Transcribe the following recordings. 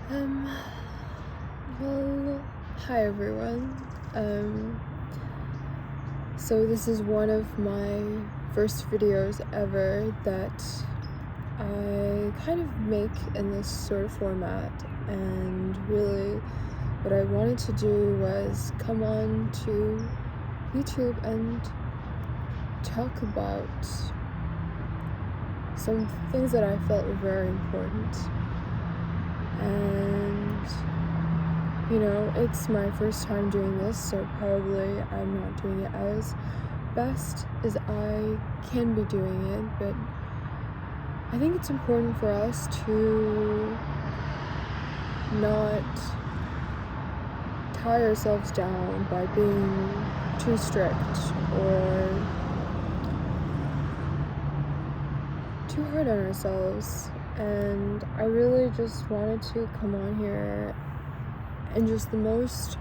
Um, well, hi everyone. So this is one of my first videos ever that I kind of make in this sort of format, and really what I wanted to do was come on to YouTube and talk about some things that I felt were very important. And it's my first time doing this, so probably I'm not doing it as best as I can be doing it, but I think it's important for us to not tie ourselves down by being too strict or too hard on ourselves. And I really just wanted to come on here in just the most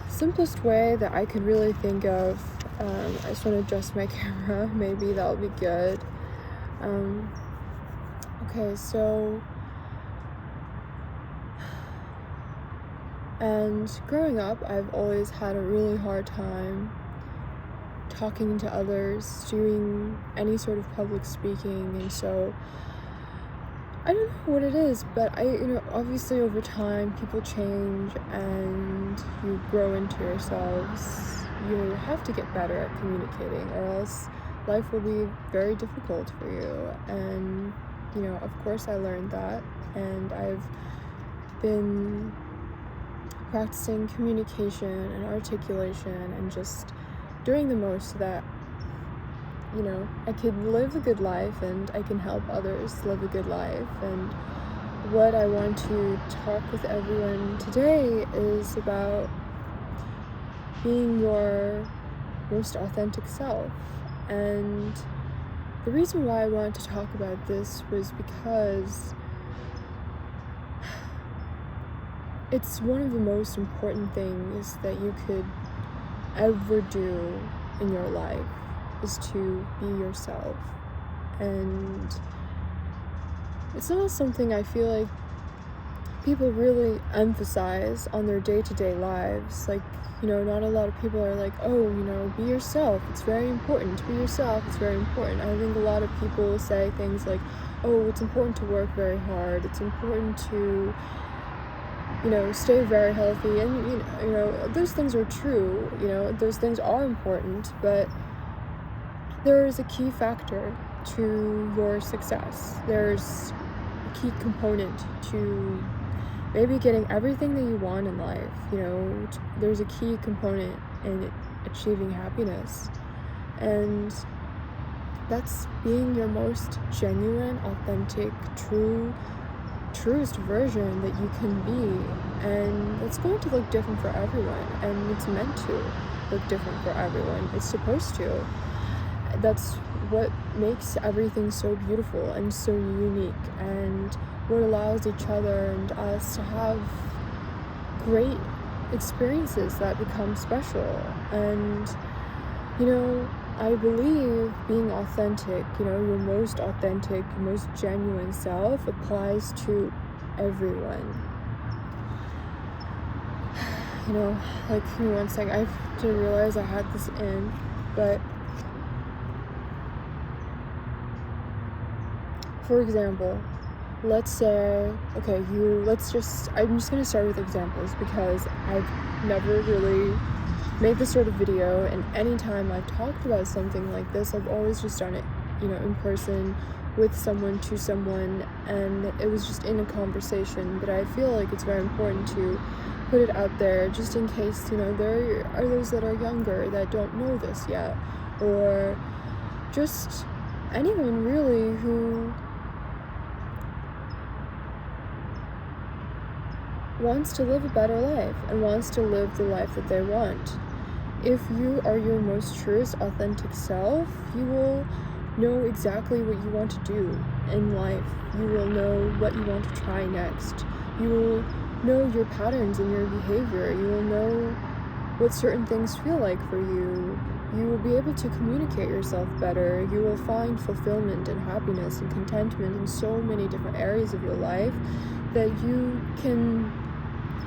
simplest way that I could really think of. I just want to adjust my camera, maybe that'll be good. Okay, so and growing up, I've always had a really hard time talking to others, doing any sort of public speaking, and so I don't know what it is, but obviously over time people change and you grow into yourselves. You have to get better at communicating, or else life will be very difficult for you. And of course I learned that, and I've been practicing communication and articulation and just doing the most that I could live a good life and I can help others live a good life. And what I want to talk with everyone today is about being your most authentic self. And the reason why I wanted to talk about this was because it's one of the most important things that you could ever do in your life, is to be yourself. And it's not something I feel like people really emphasize on their day-to-day lives. Like, not a lot of people are like, oh, be yourself, it's very important to be yourself, it's very important. I think a lot of people say things like, oh, it's important to work very hard, it's important to stay very healthy, and those things are true, those things are important, but there is a key factor to your success. There's a key component to maybe getting everything that you want in life. There's a key component in achieving happiness, and that's being your most genuine, authentic, truest version that you can be. And it's going to look different for everyone, and it's meant to look different for everyone. It's supposed to. That's what makes everything so beautiful and so unique, and what allows each other and us to have great experiences that become special. And I believe being authentic, your most authentic, most genuine self applies to everyone. Like, give me one second, I didn't realize I had this in, but for example, let's say, okay, I'm just gonna start with examples because I've never really made this sort of video, and anytime I've talked about something like this, I've always just done it, in person with someone, to someone, and it was just in a conversation. But I feel like it's very important to put it out there, just in case, there are those that are younger that don't know this yet, or just anyone really who wants to live a better life and wants to live the life that they want. If you are your most truest, authentic self, you will know exactly what you want to do in life. You will know what you want to try next. You will know your patterns and your behavior. You will know what certain things feel like for you. You will be able to communicate yourself better. You will find fulfillment and happiness and contentment in so many different areas of your life that you can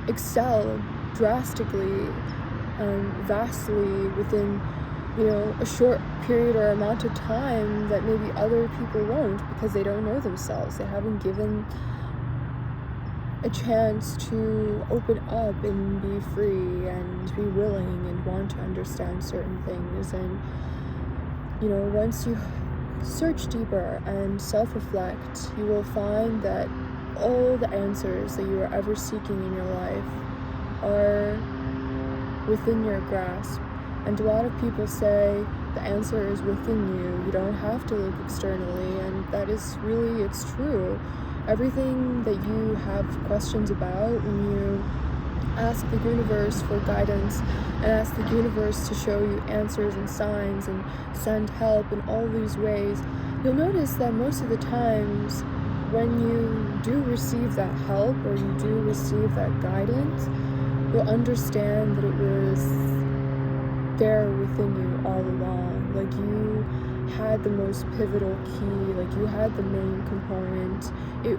excel drastically, vastly within, a short period or amount of time that maybe other people won't, because they don't know themselves. They haven't given a chance to open up and be free and be willing and want to understand certain things. And once you search deeper and self-reflect, you will find that all the answers that you are ever seeking in your life are within your grasp. And a lot of people say the answer is within you. You don't have to look externally, and that is really, it's true. Everything that you have questions about, when you ask the universe for guidance and ask the universe to show you answers and signs and send help in all these ways, you'll notice that most of the times when you do receive that help or you do receive that guidance, you'll understand that it was there within you all along. Like, you had the most pivotal key, like you had the main component. It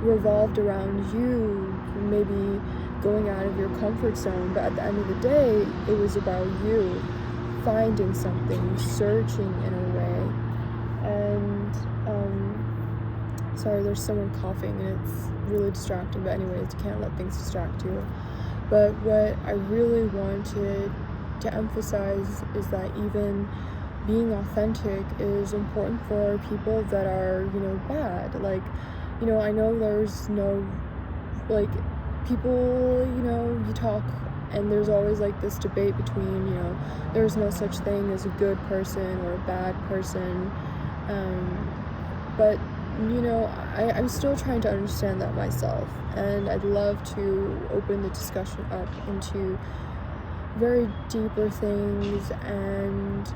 revolved around you maybe going out of your comfort zone, but at the end of the day, it was about you finding something, searching in a way. And sorry, there's someone coughing and it's really distracting, but anyways, you can't let things distract you. But what I really wanted to emphasize is that even being authentic is important for people that are, bad. Like, I know there's no, like, people, you talk and there's always like this debate between, there's no such thing as a good person or a bad person. But, I'm still trying to understand that myself, and I'd love to open the discussion up into very deeper things. And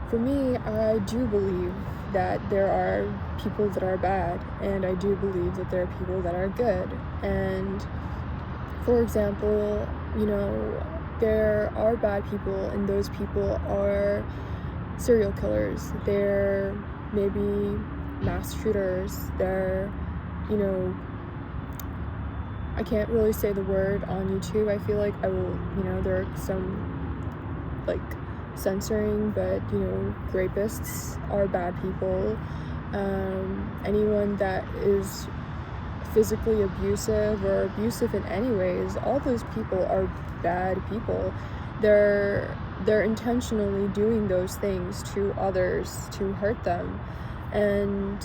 for me, I do believe that there are people that are bad, and I do believe that there are people that are good. And for example, there are bad people, and those people are serial killers. They're maybe mass shooters. They're, I can't really say the word on YouTube. I feel like I will, there are some, like, censoring, but, rapists are bad people. Anyone that is physically abusive or abusive in any ways, all those people are bad people. They're intentionally doing those things to others to hurt them. And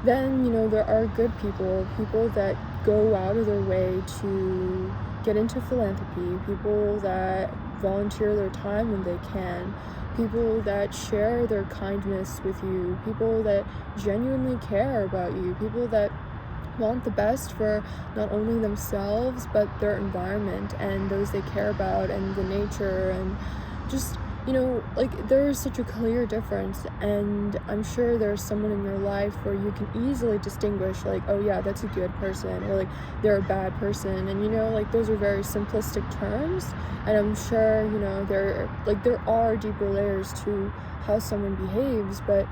then, there are good people that go out of their way to get into philanthropy, people that volunteer their time when they can, people that share their kindness with you, people that genuinely care about you, people that want the best for not only themselves but their environment and those they care about and the nature. And just, like, there is such a clear difference, and I'm sure there's someone in your life where you can easily distinguish, like, oh yeah, that's a good person, or like, they're a bad person. And like, those are very simplistic terms, and I'm sure there are deeper layers to how someone behaves. But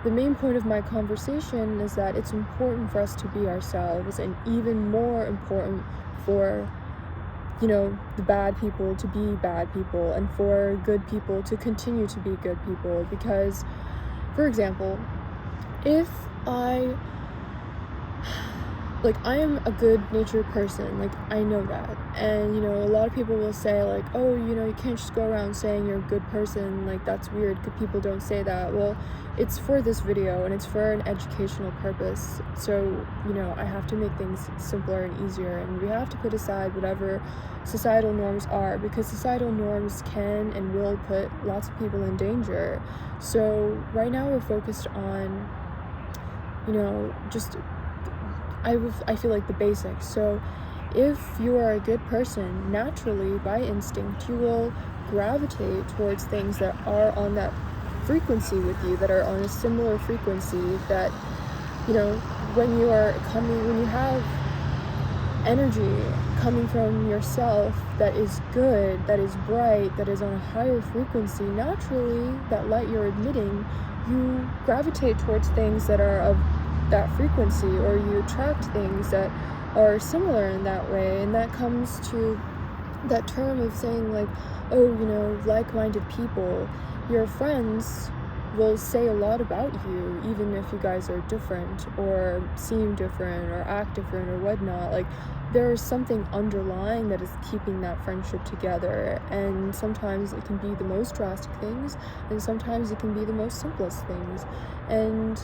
the main point of my conversation is that it's important for us to be ourselves, and even more important for the bad people to be bad people, and for good people to continue to be good people. Because, for example, if I am a good-natured person, like, I know that, and a lot of people will say, like, oh, you can't just go around saying you're a good person, like, that's weird, good people don't say that. Well, it's for this video, and it's for an educational purpose, so I have to make things simpler and easier, and we have to put aside whatever societal norms are, because societal norms can and will put lots of people in danger. So right now we're focused on just I feel like the basics. So if you are a good person, naturally, by instinct, you will gravitate towards things that are on that frequency with you, that are on a similar frequency, that when you have energy coming from yourself that is good, that is bright, that is on a higher frequency, naturally, that light you're emitting, you gravitate towards things that are of that frequency, or you attract things that are similar in that way. And that comes to that term of saying, like, oh, like-minded people, your friends will say a lot about you, even if you guys are different or seem different or act different or whatnot. Like, there's something underlying that is keeping that friendship together, and sometimes it can be the most drastic things, and sometimes it can be the most simplest things. And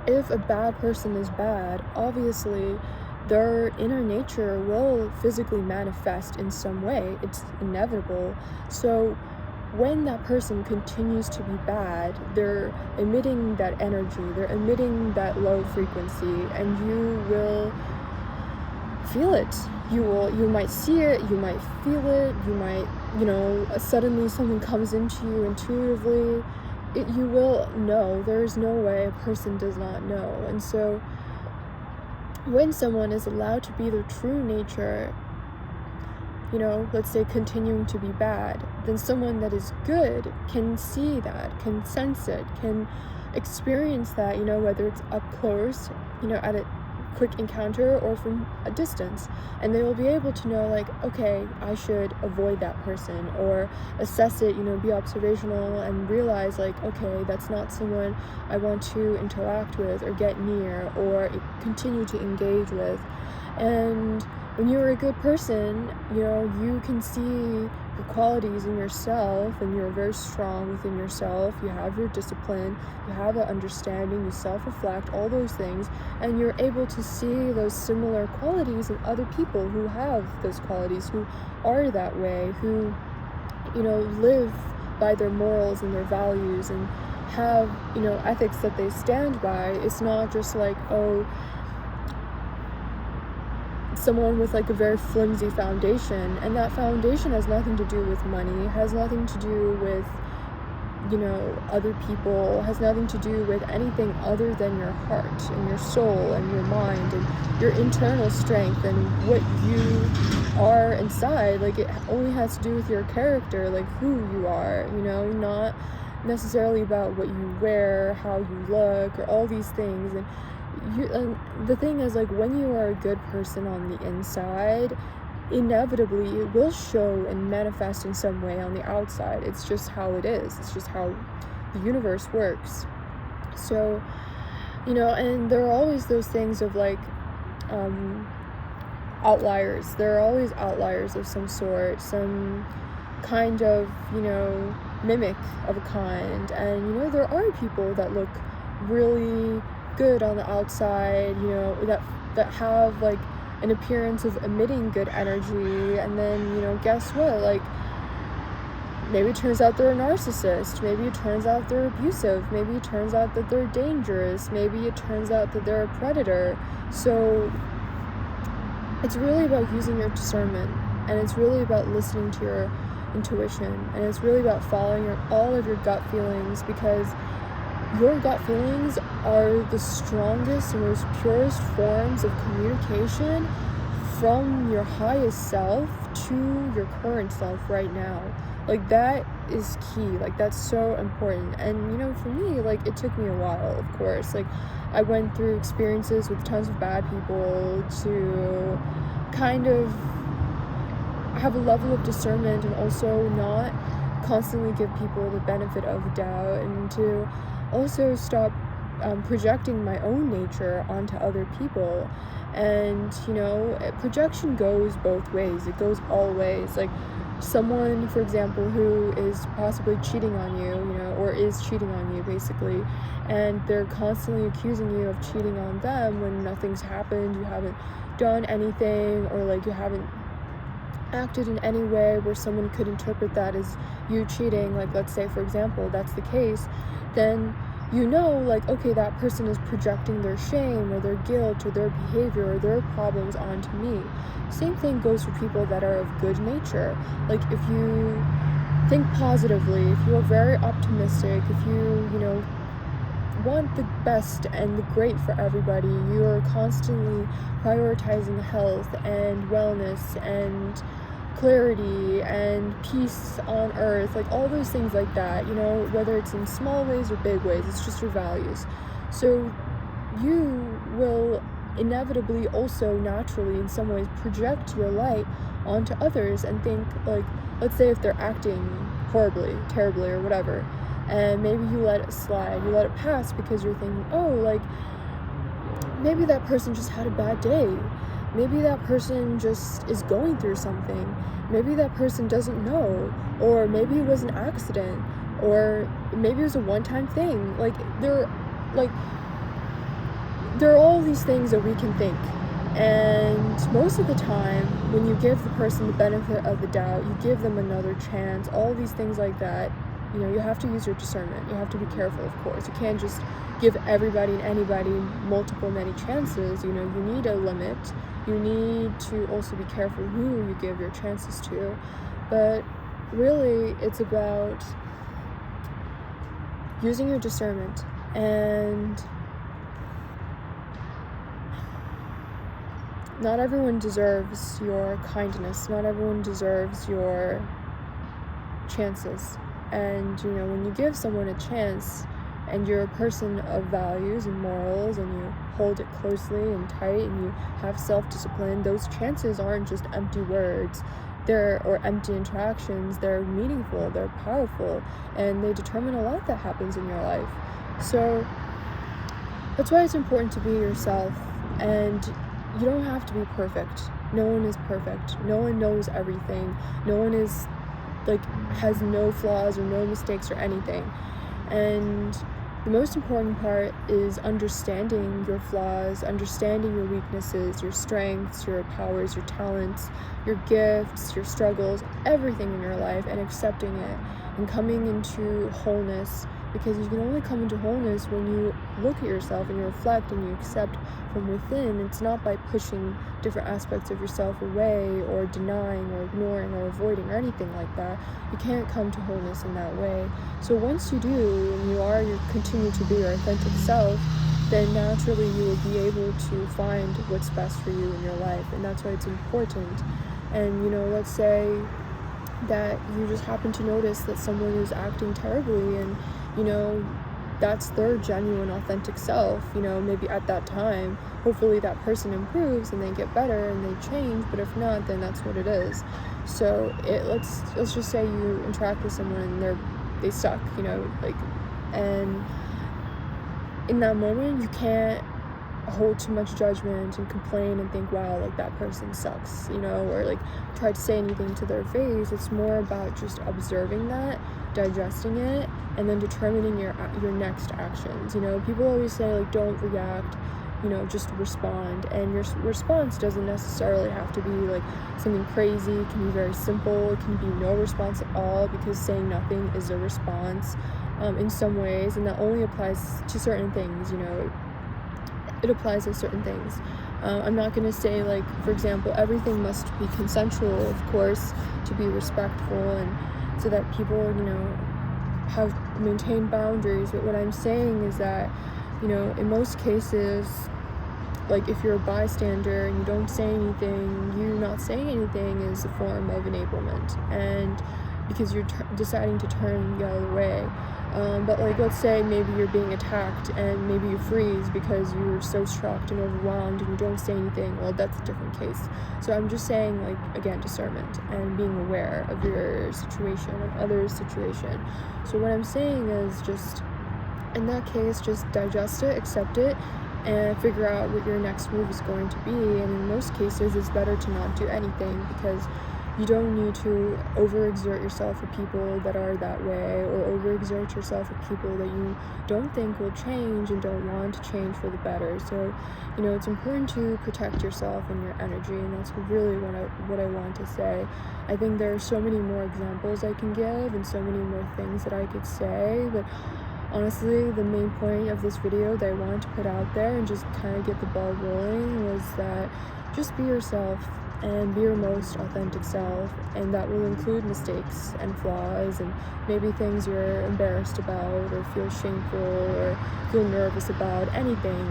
if a bad person is bad, obviously their inner nature will physically manifest in some way. It's inevitable. So when that person continues to be bad, they're emitting that energy, they're emitting that low frequency, and you will feel it. You might see it, you might feel it, you might, suddenly something comes into you intuitively. You will know. There's no way a person does not know. And so when someone is allowed to be their true nature, let's say continuing to be bad, then someone that is good can see that, can sense it, can experience that, whether it's up close, at a quick encounter or from a distance. And they will be able to know, like, okay, I should avoid that person, or assess it, be observational and realize, like, okay, that's not someone I want to interact with or get near or continue to engage with. And when you're a good person, you can see your qualities in yourself, and you're very strong within yourself. You have your discipline, you have an understanding, you self-reflect, all those things, and you're able to see those similar qualities in other people who have those qualities, who are that way, who, live by their morals and their values and have, ethics that they stand by. It's not just like, oh, someone with like a very flimsy foundation, and that foundation has nothing to do with money, has nothing to do with other people, has nothing to do with anything other than your heart and your soul and your mind and your internal strength and what you are inside. Like, it only has to do with your character, like who you are, not necessarily about what you wear, how you look, or all these things. And the thing is, like, when you are a good person on the inside, inevitably it will show and manifest in some way on the outside. It's just how it is. It's just how the universe works. So, and there are always those things of, like, outliers. There are always outliers of some sort, some kind of, mimic of a kind. And, there are people that look really good on the outside, that have like an appearance of emitting good energy, and then guess what, like, maybe it turns out they're a narcissist, maybe it turns out they're abusive, maybe it turns out that they're dangerous, maybe it turns out that they're a predator. So it's really about using your discernment, and it's really about listening to your intuition, and it's really about following all of your gut feelings, because your gut feelings are the strongest and most purest forms of communication from your highest self to your current self right now. Like, that is key. Like, that's so important. And for me, like, it took me a while, of course. Like, I went through experiences with tons of bad people to kind of have a level of discernment, and also not constantly give people the benefit of the doubt, and to also stop projecting my own nature onto other people. And projection goes both ways. It goes all ways. Like, someone, for example, who is possibly cheating on you, or is cheating on you basically, and they're constantly accusing you of cheating on them when nothing's happened, you haven't done anything, or like you haven't acted in any way where someone could interpret that as you cheating. Like, let's say, for example, that's the case, then like, okay, that person is projecting their shame or their guilt or their behavior or their problems onto me. Same thing goes for people that are of good nature. Like, if you think positively, if you are very optimistic, if you want the best and the great for everybody, you are constantly prioritizing health and wellness and clarity and peace on earth, like all those things like that, whether it's in small ways or big ways, it's just your values. So you will inevitably also naturally in some ways project your light onto others and think, like, let's say if they're acting horribly, terribly, or whatever, and maybe you let it slide, you let it pass because you're thinking, oh, like, maybe that person just had a bad day. Maybe that person just is going through something. Maybe that person doesn't know. Or maybe it was an accident. Or maybe it was a one-time thing. There are all these things that we can think. And most of the time, when you give the person the benefit of the doubt, you give them another chance, all these things like that, you have to use your discernment. You have to be careful, of course. You can't just give everybody and anybody many chances. You need a limit. You need to also be careful who you give your chances to. But really, it's about using your discernment. And not everyone deserves your kindness. Not everyone deserves your chances. And, when you give someone a chance and you're a person of values and morals and you hold it closely and tight and you have self-discipline, those chances aren't just empty words or empty interactions. They're meaningful, they're powerful, and they determine a lot that happens in your life. So that's why it's important to be yourself. And you don't have to be perfect. No one is perfect. No one knows everything. No one has no flaws or no mistakes or anything. And the most important part is understanding your flaws, understanding your weaknesses, your strengths, your powers, your talents, your gifts, your struggles, everything in your life, and accepting it and coming into wholeness. Because you can only come into wholeness when you look at yourself and you reflect and you accept from within. It's not by pushing different aspects of yourself away or denying or ignoring or avoiding or anything like that. You can't come to wholeness in that way. So once you do, and you continue to be your authentic self, then naturally you will be able to find what's best for you in your life. And that's why it's important. And, let's say that you just happen to notice that someone is acting terribly, and that's their genuine authentic self. Maybe at that time, hopefully that person improves and they get better and they change, but if not, then that's what it is. So let's just say you interact with someone and they suck, and in that moment you can't hold too much judgment and complain and think, wow, that person sucks, or try to say anything to their face. It's more about just observing that, digesting it, and then determining your next actions. People always say, don't react, just respond. And your response doesn't necessarily have to be something crazy. It can be very simple. It can be no response at all, because saying nothing is a response in some ways, and that only applies to certain things. It applies to certain things. I'm not going to say, for example, everything must be consensual, of course, to be respectful and so that people, have maintained boundaries. But what I'm saying is that, in most cases, if you're a bystander and you don't say anything, you not saying anything is a form of enablement, and because you're deciding to turn the other way. But let's say maybe you're being attacked and maybe you freeze because you're so shocked and overwhelmed and you don't say anything. Well, that's a different case. So I'm just saying, again, discernment and being aware of your situation and others' situation. So what I'm saying is, just in that case, just digest it, accept it, and figure out what your next move is going to be. And in most cases, it's better to not do anything, because you don't need to overexert yourself with people that are that way, or overexert yourself with people that you don't think will change and don't want to change for the better. So, it's important to protect yourself and your energy, and that's really what I want to say. I think there are so many more examples I can give and so many more things that I could say, but honestly, the main point of this video that I wanted to put out there and just kind of get the ball rolling was that just be yourself and be your most authentic self, and that will include mistakes and flaws and maybe things you're embarrassed about or feel shameful or feel nervous about. Anything,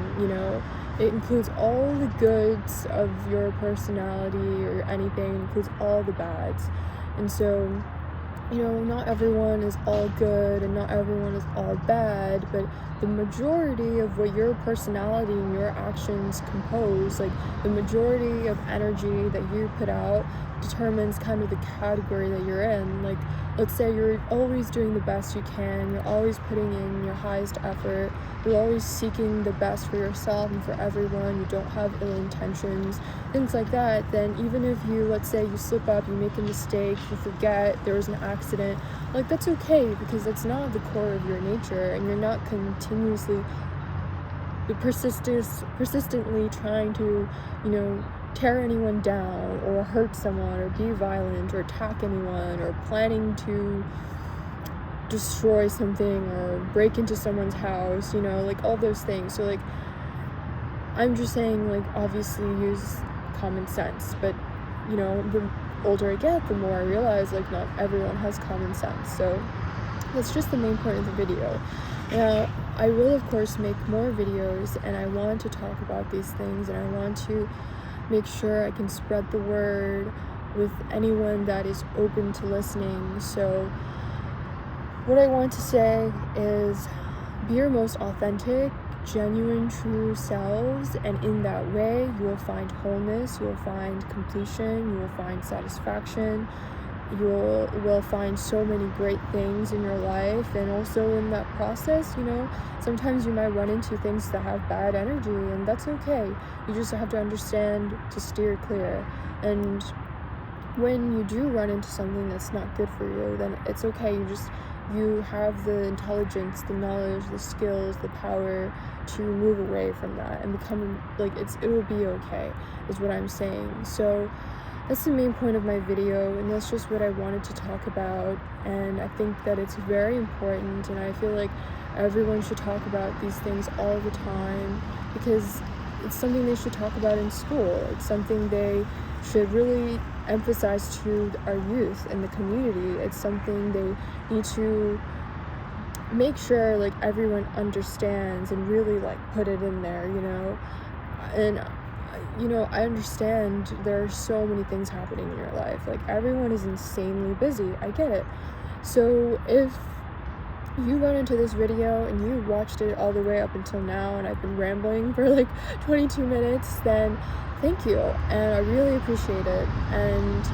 it includes all the goods of your personality or anything. It includes all the bads. And so not everyone is all good and not everyone is all bad, but the majority of what your personality and your actions compose, like the majority of energy that you put out, determines kind of the category that you're in. Like, let's say you're always doing the best you can, you're always putting in your highest effort, you're always seeking the best for yourself and for everyone, you don't have ill intentions, things like that. Then even if let's say you slip up, you make a mistake, you forget, there was an accident, like, that's okay, because that's not the core of your nature, and you're not continuously persistently trying to tear anyone down or hurt someone or be violent or attack anyone or planning to destroy something or break into someone's house, like all those things. So like, I'm just saying, like, obviously use common sense, but the older I get, the more I realize, like, not everyone has common sense. So that's just the main point of the video. Now, I will of course make more videos, and I want to talk about these things, and I want to make sure I can spread the word with anyone that is open to listening. So what I want to say is, be your most authentic, genuine, true selves, and in that way you will find wholeness, you will find completion, you will find satisfaction, you will find so many great things in your life. And also in that process, sometimes you might run into things that have bad energy, and that's okay. You just have to understand to steer clear. And when you do run into something that's not good for you, then it's okay. You have the intelligence, the knowledge, the skills, the power to move away from that and become, like, it will be okay, is what I'm saying. So that's the main point of my video, and that's just what I wanted to talk about. And I think that it's very important, and I feel like everyone should talk about these things all the time, because it's something they should talk about in school. It's something they should really emphasize to our youth and the community. It's something they need to make sure, like, everyone understands and really, like, put it in there, and I understand there are so many things happening in your life. Like, everyone is insanely busy. I get it. So if you run into this video and you watched it all the way up until now, and I've been rambling for like 22 minutes, then thank you, and I really appreciate it. And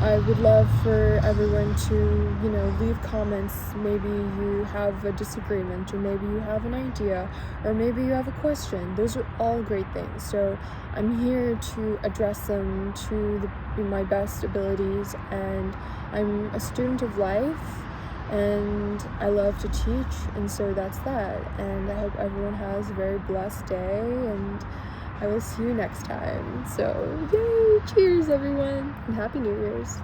I would love for everyone to, leave comments. Maybe you have a disagreement, or maybe you have an idea, or maybe you have a question. Those are all great things. So I'm here to address them to my best abilities, and I'm a student of life, and I love to teach, and so that's that. And I hope everyone has a very blessed day, and I will see you next time. So, yay! Cheers, everyone, and Happy New Year's.